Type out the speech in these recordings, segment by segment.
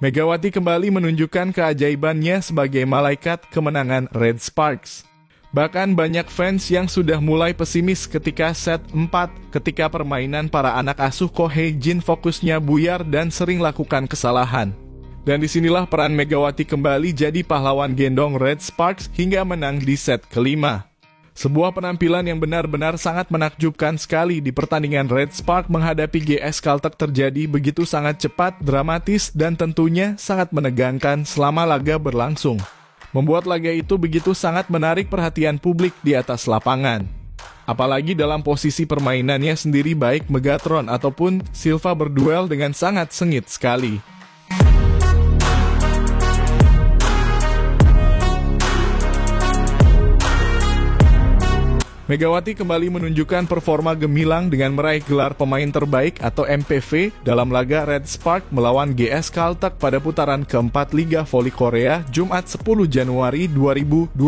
Megawati kembali menunjukkan keajaibannya sebagai malaikat kemenangan Red Sparks. Bahkan banyak fans yang sudah mulai pesimis ketika set 4 ketika permainan para anak asuh Kohei Jin fokusnya buyar dan sering lakukan kesalahan. Dan disinilah peran Megawati kembali jadi pahlawan gendong Red Sparks hingga menang di set kelima. Sebuah penampilan yang benar-benar sangat menakjubkan sekali di pertandingan Red Spark menghadapi GS Caltech terjadi begitu sangat cepat, dramatis, dan tentunya sangat menegangkan selama laga berlangsung. Membuat laga itu begitu sangat menarik perhatian publik di atas lapangan. Apalagi dalam posisi permainannya sendiri baik Megatron ataupun Silva berduel dengan sangat sengit sekali. Megawati kembali menunjukkan performa gemilang dengan meraih gelar pemain terbaik atau MPV dalam laga Red Spark melawan GS Caltech pada putaran keempat Liga Voli Korea Jumat 10 Januari 2024.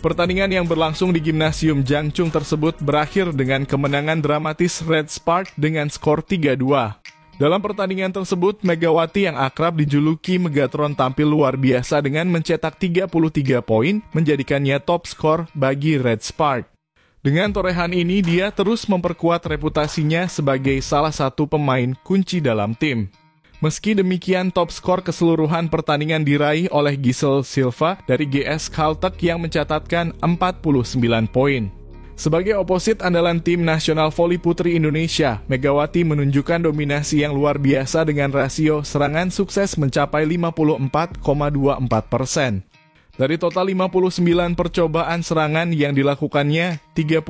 Pertandingan yang berlangsung di Gimnasium Jangchung tersebut berakhir dengan kemenangan dramatis Red Spark dengan skor 3-2. Dalam pertandingan tersebut, Megawati yang akrab dijuluki Megatron tampil luar biasa dengan mencetak 33 poin, menjadikannya top skor bagi Red Spark. Dengan torehan ini, dia terus memperkuat reputasinya sebagai salah satu pemain kunci dalam tim. Meski demikian, top skor keseluruhan pertandingan diraih oleh Giselle Silva dari GS Caltech yang mencatatkan 49 poin. Sebagai oposit andalan tim nasional voli putri Indonesia, Megawati menunjukkan dominasi yang luar biasa dengan rasio serangan sukses mencapai 54,24%. Dari total 59 percobaan serangan yang dilakukannya, 32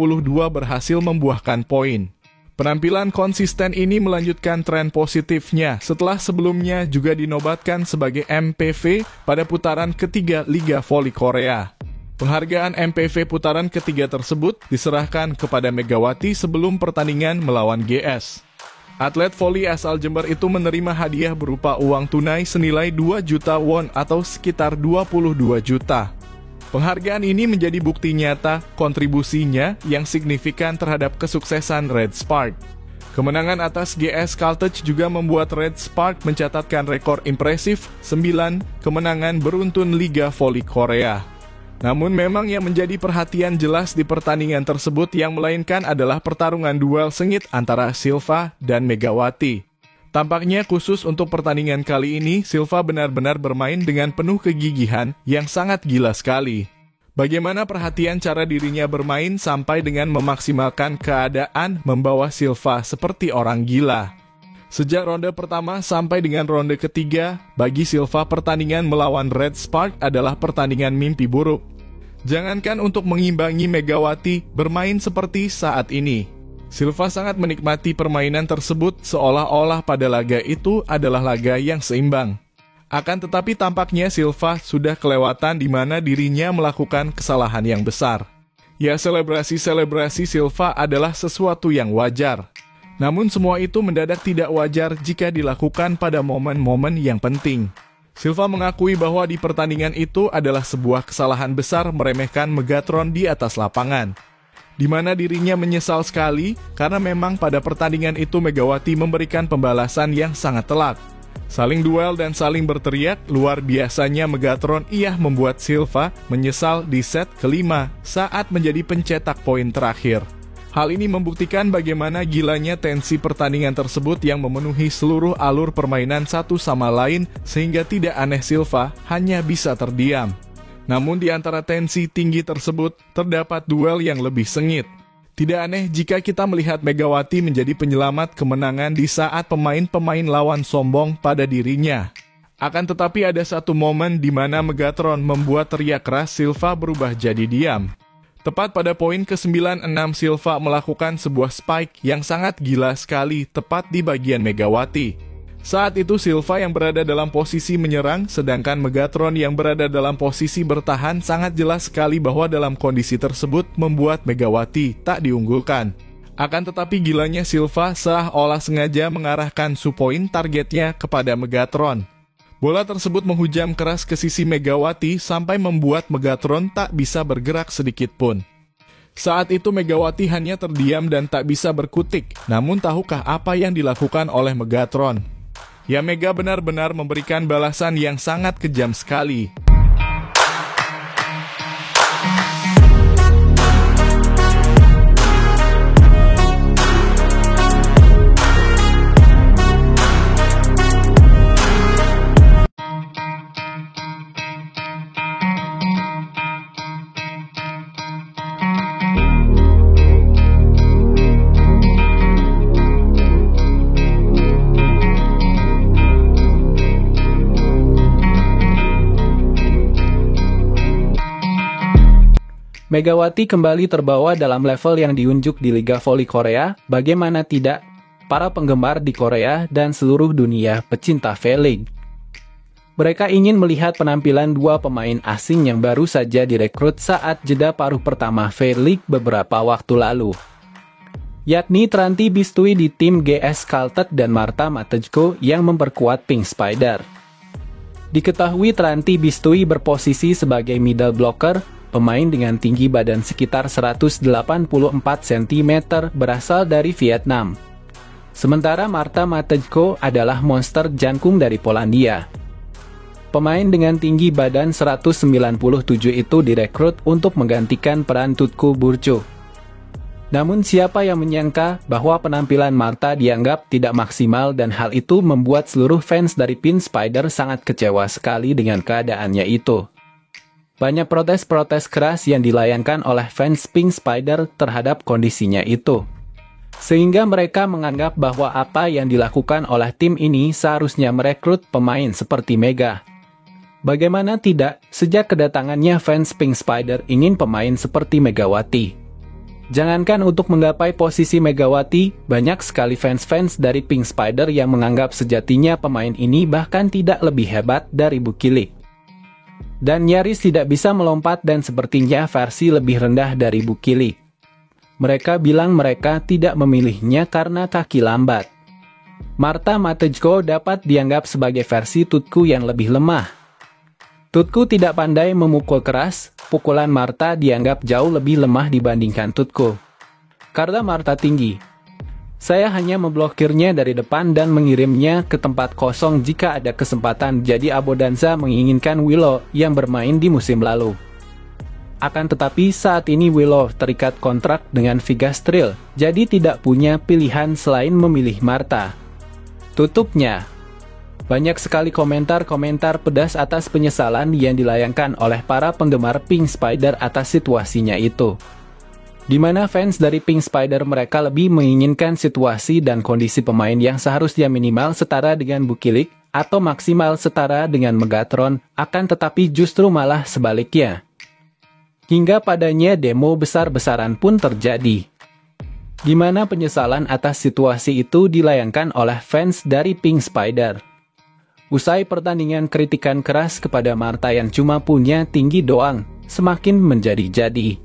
berhasil membuahkan poin. Penampilan konsisten ini melanjutkan tren positifnya setelah sebelumnya juga dinobatkan sebagai MPV pada putaran ketiga Liga Voli Korea. Penghargaan MPV putaran ketiga tersebut diserahkan kepada Megawati sebelum pertandingan melawan GS. Atlet voli asal Jember itu menerima hadiah berupa uang tunai senilai 2 juta won atau sekitar 22 juta. Penghargaan ini menjadi bukti nyata kontribusinya yang signifikan terhadap kesuksesan Red Spark. Kemenangan atas GS Caltech juga membuat Red Spark mencatatkan rekor impresif 9 kemenangan beruntun Liga Voli Korea. Namun memang yang menjadi perhatian jelas di pertandingan tersebut yang melainkan adalah pertarungan duel sengit antara Silva dan Megawati. Tampaknya khusus untuk pertandingan kali ini, Silva benar-benar bermain dengan penuh kegigihan yang sangat gila sekali. Bagaimana perhatian cara dirinya bermain sampai dengan memaksimalkan keadaan membawa Silva seperti orang gila. Sejak ronde pertama sampai dengan ronde ketiga, bagi Silva pertandingan melawan Red Spark adalah pertandingan mimpi buruk. Jangankan untuk mengimbangi Megawati bermain seperti saat ini. Silva sangat menikmati permainan tersebut seolah-olah pada laga itu adalah laga yang seimbang. Akan tetapi tampaknya Silva sudah kelewatan di mana dirinya melakukan kesalahan yang besar. Ya, selebrasi Silva adalah sesuatu yang wajar. Namun semua itu mendadak tidak wajar jika dilakukan pada momen-momen yang penting. Silva mengakui bahwa di pertandingan itu adalah sebuah kesalahan besar meremehkan Megatron di atas lapangan. Di mana dirinya menyesal sekali karena memang pada pertandingan itu Megawati memberikan pembalasan yang sangat telak. Saling duel dan saling berteriak, luar biasanya Megatron membuat Silva menyesal di set kelima saat menjadi pencetak poin terakhir. Hal ini membuktikan bagaimana gilanya tensi pertandingan tersebut yang memenuhi seluruh alur permainan satu sama lain sehingga tidak aneh Silva hanya bisa terdiam. Namun di antara tensi tinggi tersebut terdapat duel yang lebih sengit. Tidak aneh jika kita melihat Megawati menjadi penyelamat kemenangan di saat pemain-pemain lawan sombong pada dirinya. Akan tetapi ada satu momen di mana Megatron membuat teriak keras Silva berubah jadi diam. Tepat pada poin ke-96 Silva melakukan sebuah spike yang sangat gila sekali tepat di bagian Megawati. Saat itu Silva yang berada dalam posisi menyerang, sedangkan Megatron yang berada dalam posisi bertahan sangat jelas sekali bahwa dalam kondisi tersebut membuat Megawati tak diunggulkan. Akan tetapi gilanya Silva seolah sengaja mengarahkan supoin targetnya kepada Megatron. Bola tersebut menghujam keras ke sisi Megawati sampai membuat Megatron tak bisa bergerak sedikit pun. Saat itu Megawati hanya terdiam dan tak bisa berkutik, namun tahukah apa yang dilakukan oleh Megatron? Ya, Mega benar-benar memberikan balasan yang sangat kejam sekali. Megawati kembali terbawa dalam level yang diunjuk di Liga Voli Korea. Bagaimana tidak, para penggemar di Korea dan seluruh dunia pecinta V-League. Mereka ingin melihat penampilan dua pemain asing yang baru saja direkrut saat jeda paruh pertama V-League beberapa waktu lalu, yakni Tranti Bistui di tim GS Caltech dan Marta Matejko yang memperkuat Pink Spider. Diketahui Tranti Bistui berposisi sebagai middle blocker, pemain dengan tinggi badan sekitar 184 cm berasal dari Vietnam. Sementara Marta Matejko adalah monster jangkung dari Polandia. Pemain dengan tinggi badan 197 itu direkrut untuk menggantikan peran Tutku Burcu. Namun siapa yang menyangka bahwa penampilan Marta dianggap tidak maksimal dan hal itu membuat seluruh fans dari Pink Spider sangat kecewa sekali dengan keadaannya itu. Banyak protes-protes keras yang dilayangkan oleh fans Pink Spider terhadap kondisinya itu. Sehingga mereka menganggap bahwa apa yang dilakukan oleh tim ini seharusnya merekrut pemain seperti Mega. Bagaimana tidak, sejak kedatangannya fans Pink Spider ingin pemain seperti Megawati. Jangankan untuk menggapai posisi Megawati, banyak sekali fans-fans dari Pink Spider yang menganggap sejatinya pemain ini bahkan tidak lebih hebat dari Bukilik. Dan nyaris tidak bisa melompat dan sepertinya versi lebih rendah dari Bukilik. Mereka bilang mereka tidak memilihnya karena kaki lambat. Marta Matejko dapat dianggap sebagai versi Tutku yang lebih lemah. Tutku tidak pandai memukul keras, pukulan Marta dianggap jauh lebih lemah dibandingkan Tutku. Karena Marta tinggi, saya hanya memblokirnya dari depan dan mengirimnya ke tempat kosong jika ada kesempatan. Jadi Abodanza menginginkan Willow yang bermain di musim lalu. Akan tetapi saat ini Willow terikat kontrak dengan Vigastril, jadi tidak punya pilihan selain memilih Marta. Tutupnya. Banyak sekali komentar-komentar pedas atas penyesalan yang dilayangkan oleh para penggemar Pink Spider atas situasinya itu. Di mana fans dari Pink Spider mereka lebih menginginkan situasi dan kondisi pemain yang seharusnya minimal setara dengan Bukilik atau maksimal setara dengan Megatron, akan tetapi justru malah sebaliknya. Hingga padanya demo besar-besaran pun terjadi. Di mana penyesalan atas situasi itu dilayangkan oleh fans dari Pink Spider. Usai pertandingan, kritikan keras kepada Marta yang cuma punya tinggi doang semakin menjadi-jadi.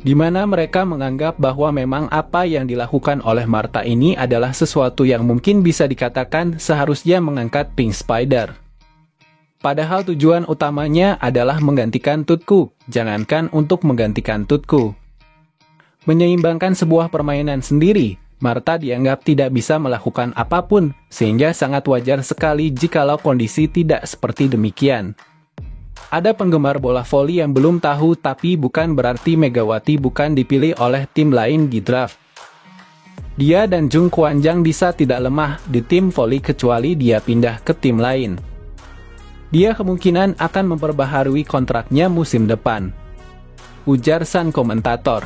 Di mana mereka menganggap bahwa memang apa yang dilakukan oleh Marta ini adalah sesuatu yang mungkin bisa dikatakan seharusnya mengangkat Pink Spider. Padahal tujuan utamanya adalah menggantikan Tutku, jangankan untuk menggantikan Tutku. Menyeimbangkan sebuah permainan sendiri, Marta dianggap tidak bisa melakukan apapun, sehingga sangat wajar sekali jikalau kondisi tidak seperti demikian. Ada penggemar bola voli yang belum tahu, tapi bukan berarti Megawati bukan dipilih oleh tim lain di draft. Dia dan Jung Kwanjang bisa tidak lemah di tim voli kecuali dia pindah ke tim lain. Dia kemungkinan akan memperbaharui kontraknya musim depan, ujar sang komentator.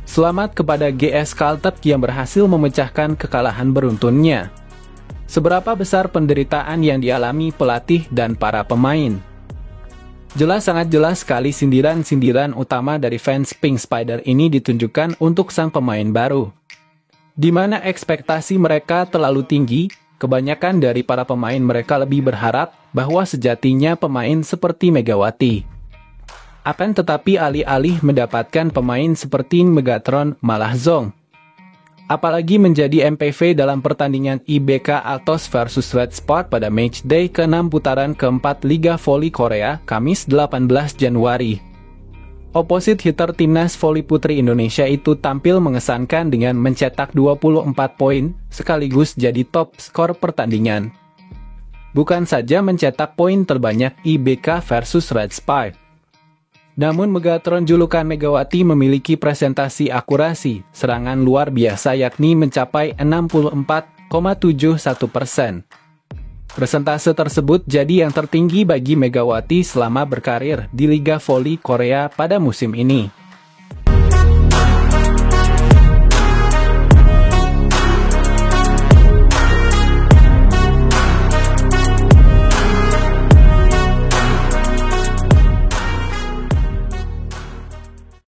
Selamat kepada GS Caltech yang berhasil memecahkan kekalahan beruntunnya. Seberapa besar penderitaan yang dialami pelatih dan para pemain? Sangat jelas sekali sindiran-sindiran utama dari fans Pink Spider ini ditunjukkan untuk sang pemain baru. Di mana ekspektasi mereka terlalu tinggi, kebanyakan dari para pemain mereka lebih berharap bahwa sejatinya pemain seperti Megawati. Akan tetapi alih-alih mendapatkan pemain seperti Megatron malah Zong. Apalagi menjadi MPV dalam pertandingan IBK Altos versus Red Spot pada matchday ke-6 putaran keempat Liga Voli Korea, Kamis 18 Januari. Opposite hitter timnas voli putri Indonesia itu tampil mengesankan dengan mencetak 24 poin sekaligus jadi top skor pertandingan. Bukan saja mencetak poin terbanyak IBK versus Red Spike. Namun Megatron julukan Megawati memiliki presentasi akurasi serangan luar biasa yakni mencapai 64,71%. Persentase tersebut jadi yang tertinggi bagi Megawati selama berkarir di Liga Voli Korea pada musim ini.